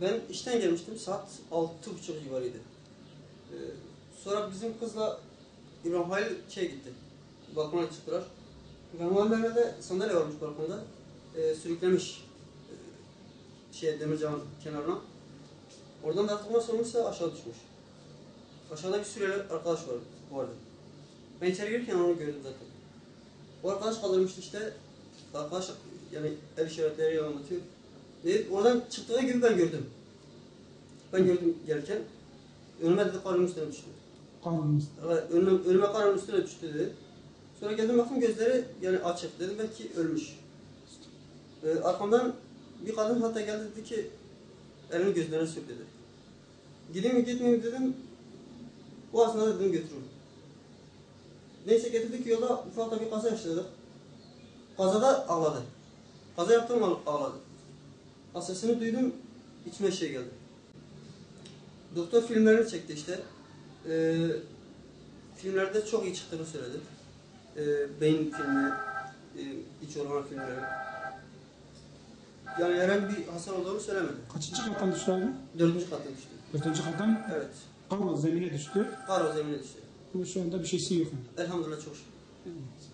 Ben işten gelmiştim. Saat 6.30 civarıydı. Sonra bizim kızla İbrahim Halil gitti. Balkona çıktılar. İbrahim Halil'le de sandalye varmış balkonda. Sürüklemiş demircan kenarına. Oradan da artık nasıl olmuşsa aşağı düşmüş. Aşağıda bir sürü arkadaş vardı. Ben içeri girerken onu gördüm zaten. O arkadaş kaldırmıştı işte. Arkadaş yani el işaretleriyle anlatıyor. Oradan çıktığı gibi ben gördüm. Ben gördüm gelirken. Önüme dedi karın üstüne düştü. Karın üstüne? Evet, önüme karın üstüne düştü dedi. Sonra geldim baktım gözleri yani açık. Dedim belki ölmüş. Arkamdan bir kadın hatta geldi dedi ki elini gözlerine sür dedi. Gideyim mi gitmeyeyim mi dedim. O aslında dedim götürürüm. Neyse getirdik yolda ufakta bir kaza yaşadık. Kazada ağladı. Kaza yaptım ağladı. Sesini duydum içime geldi. Doktor filmlerini çekti işte. Filmlerde çok iyi çıktığını söyledi. Beyin filmi, iç organ filmleri. Yani herhangi bir hasar olduğunu söylemedi. Kaçıncı kattan düştü abi? 4. kattan düştü. 4. kattan? Evet. Kar zemine düştü. Kar o zemine düştü. Ama şu anda bir şeysi yok. Elhamdülillah çok şükür. Evet.